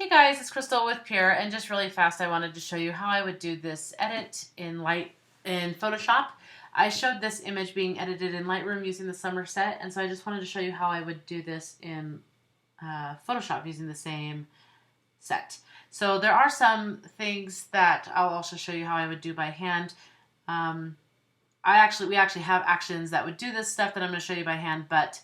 Guys, it's Crystal with Pure, and just really fast, I wanted to show you how I would do this edit in Photoshop. I showed this image being edited in Lightroom using the summer set, and so I just wanted to show you how I would do this in Photoshop using the same set. So there are some things that I'll also show you how I would do by hand. We actually have actions that would do this stuff that I'm going to show you by hand, but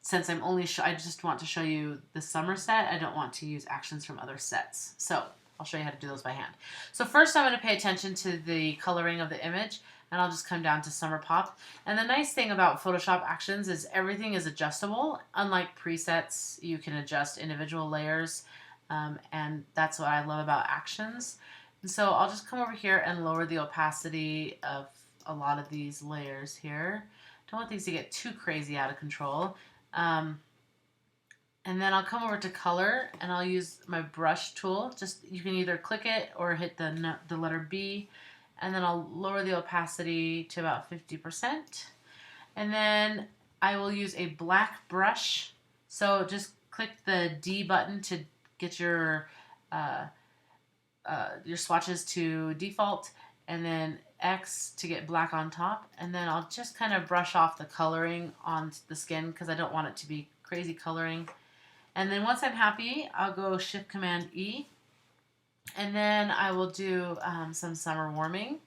since I just want to show you the summer set, I don't want to use actions from other sets. So I'll show you how to do those by hand. So first I'm going to pay attention to the coloring of the image, and I'll just come down to Summer Pop. And the nice thing about Photoshop actions is everything is adjustable. Unlike presets, you can adjust individual layers, and that's what I love about actions. And so I'll just come over here and lower the opacity of a lot of these layers here. Don't want these to get too crazy out of control. And then I'll come over to color, and I'll use my brush tool. You can either click it or hit the letter B, and then I'll lower the opacity to about 50%. And then I will use a black brush. So just click the D button to get your swatches to default, and then X to get black on top, and then I'll just kind of brush off the coloring on the skin because I don't want it to be crazy coloring. And then once I'm happy, I'll go Shift Command E, and then I will do some summer warming.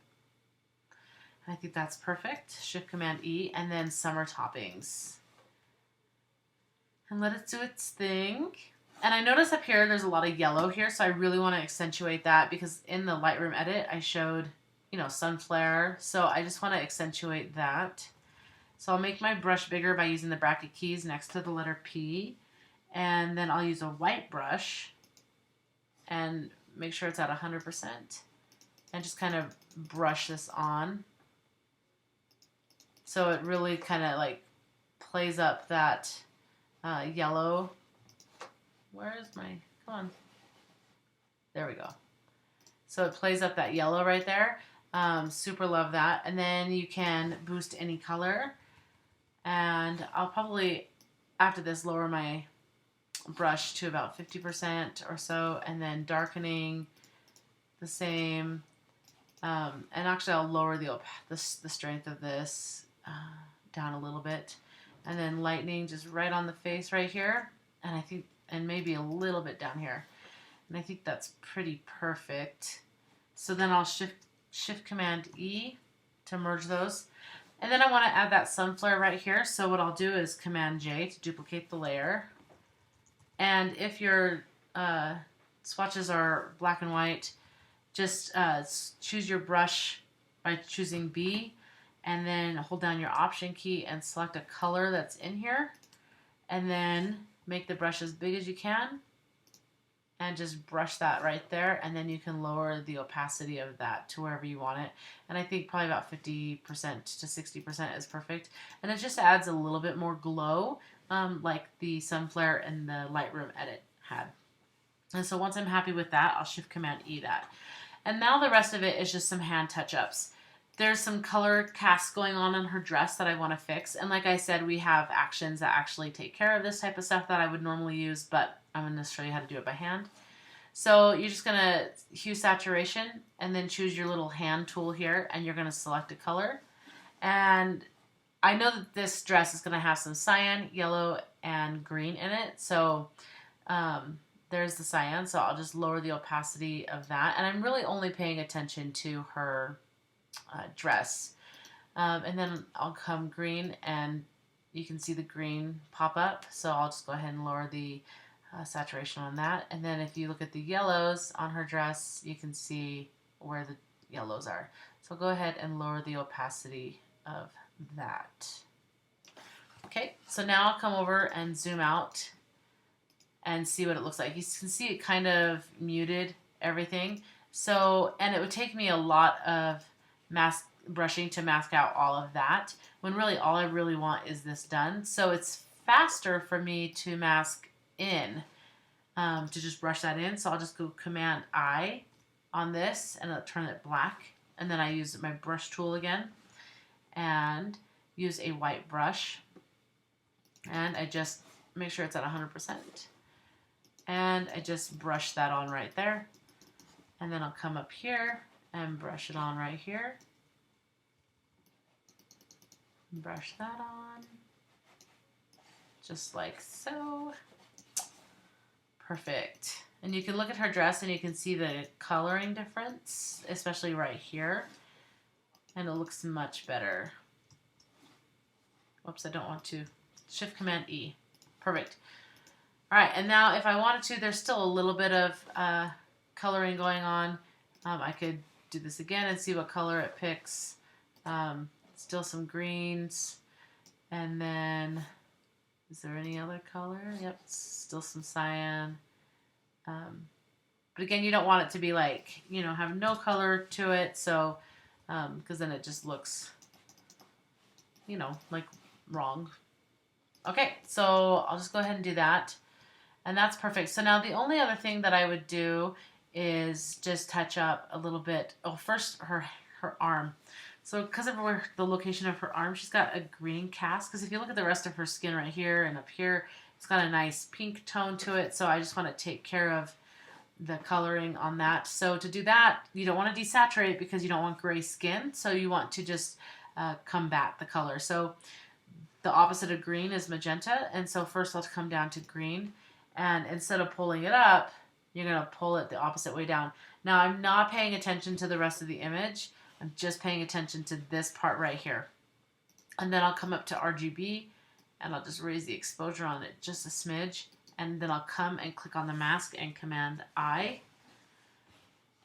I think that's perfect. Shift Command E, and then summer toppings, and let it do its thing. And I notice up here there's a lot of yellow here, so I really want to accentuate that because in the Lightroom edit I showed sun flare, so I just want to accentuate that. So I'll make my brush bigger by using the bracket keys next to the letter P, and then I'll use a white brush and make sure it's at 100% and just kind of brush this on so it really kind of like plays up that yellow. Where is my, come on, there we go. So it plays up that yellow right there. Super love that. And then you can boost any color. And I'll probably, after this, lower my brush to about 50% or so, and then darkening the same. And actually I'll lower the strength of this down a little bit. And then lightening just right on the face right here. And maybe a little bit down here. And I think that's pretty perfect. So then I'll Shift Command E to merge those. And then I want to add that sun flare right here. So what I'll do is Command J to duplicate the layer. And if your swatches are black and white, just choose your brush by choosing B, and then hold down your Option key and select a color that's in here. And then make the brush as big as you can and just brush that right there, and then you can lower the opacity of that to wherever you want it. And I think probably about 50% to 60% is perfect. And it just adds a little bit more glow, like the sun flare and the Lightroom edit had. And so once I'm happy with that, I'll Shift Command E that. And now the rest of it is just some hand touch-ups. There's some color casts going on her dress that I want to fix. And like I said, we have actions that actually take care of this type of stuff that I would normally use, but I'm going to show you how to do it by hand. So you're just going to hue saturation and then choose your little hand tool here, and you're going to select a color. And I know that this dress is going to have some cyan, yellow, and green in it. So there's the cyan. So I'll just lower the opacity of that. And I'm really only paying attention to her dress. And then I'll come green, and you can see the green pop up. So I'll just go ahead and lower the saturation on that. And then if you look at the yellows on her dress, you can see where the yellows are. So go ahead and lower the opacity of that. Okay, so now I'll come over and zoom out and see what it looks like. You can see it kind of muted everything. So, and it would take me a lot of mask brushing to mask out all of that, when really all I really want is this done. So it's faster for me to mask in, to just brush that in. So I'll just go Command I on this, and it'll turn it black. And then I use my brush tool again and use a white brush, and I just make sure it's at 100%. and I just brush that on right there. And then I'll come up here and brush it on right here. Brush that on, just like so. Perfect. And you can look at her dress and you can see the coloring difference, especially right here. And it looks much better. Whoops, I don't want to. Shift Command E. Perfect. All right, and now if I wanted to, there's still a little bit of coloring going on. I could do this again and see what color it picks. Still some greens. And then, is there any other color? Yep, still some cyan. But again, you don't want it to be like, have no color to it. So, because then it just looks, like wrong. Okay, so I'll just go ahead and do that. And that's perfect. So now the only other thing that I would do is just touch up a little bit. Oh, first her arm. So because of the location of her arm, she's got a green cast. Because if you look at the rest of her skin right here and up here, it's got a nice pink tone to it. So I just want to take care of the coloring on that. So to do that, you don't want to desaturate because you don't want gray skin. So you want to just combat the color. So the opposite of green is magenta. And so first I'll come down to green. And instead of pulling it up, you're going to pull it the opposite way down. Now I'm not paying attention to the rest of the image. I'm just paying attention to this part right here. And then I'll come up to RGB and I'll just raise the exposure on it just a smidge. And then I'll come and click on the mask and Command I.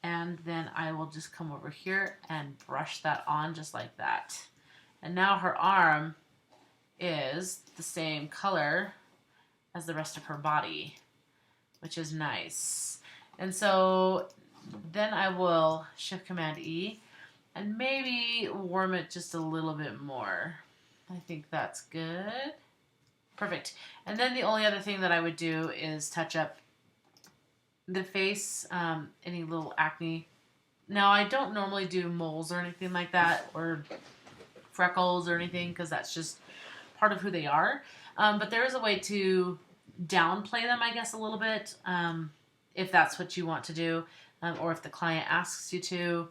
And then I will just come over here and brush that on just like that. And now her arm is the same color as the rest of her body, which is nice. And so then I will Shift Command E and maybe warm it just a little bit more. I think that's good. Perfect. And then the only other thing that I would do is touch up the face, any little acne. Now, I don't normally do moles or anything like that, or freckles or anything, because that's just part of who they are. But there is a way to downplay them, I guess, a little bit, if that's what you want to do, or if the client asks you to.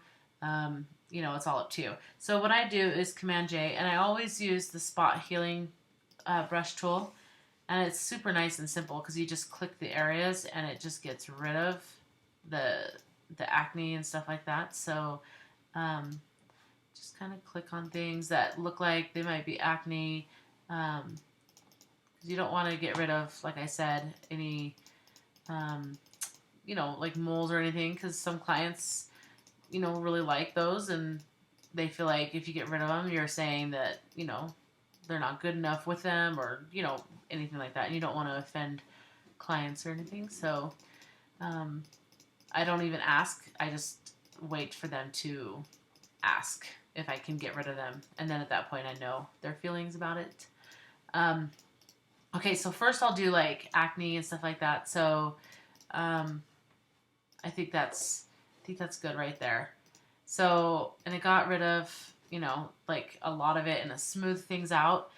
It's all up to you. So what I do is Command J, and I always use the spot healing brush tool, and it's super nice and simple because you just click the areas and it just gets rid of the acne and stuff like that. So just kind of click on things that look like they might be acne. You don't want to get rid of, like I said, any like moles or anything, because some clients really like those, and they feel like if you get rid of them, you're saying that they're not good enough with them, or anything like that, and you don't want to offend clients or anything. So I don't even ask. I just wait for them to ask if I can get rid of them, and then at that point I know their feelings about it. Okay, so first I'll do like acne and stuff like that. So I think that's good right there. So, and it got rid of, like a lot of it, and it smoothed things out.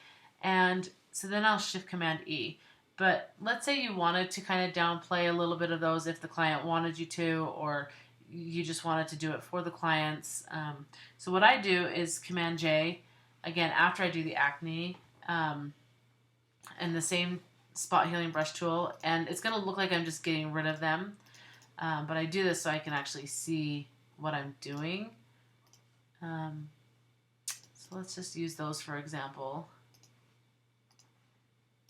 And so then I'll Shift Command E. But let's say you wanted to kind of downplay a little bit of those if the client wanted you to, or you just wanted to do it for the clients. So what I do is Command J, again, after I do the acne, and the same spot healing brush tool, and it's going to look like I'm just getting rid of them. But I do this so I can actually see what I'm doing. So let's just use those for example.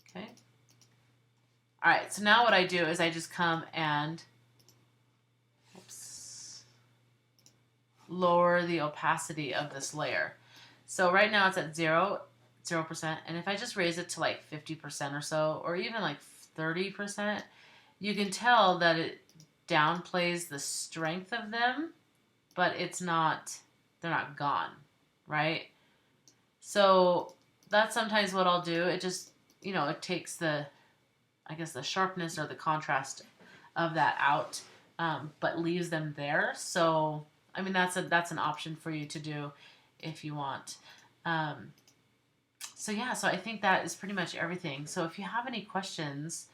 Okay. All right, so now what I do is I just come and lower the opacity of this layer. So right now it's at 0%, and if I just raise it to like 50% or so, or even like 30%, you can tell that it downplays the strength of them, but they're not gone, right? So that's sometimes what I'll do. It just, it takes the sharpness or the contrast of that out, but leaves them there. So, I mean, that's an option for you to do if you want. So I think that is pretty much everything. So if you have any questions,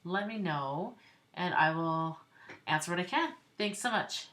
let me know. and I will answer what I can. Thanks so much.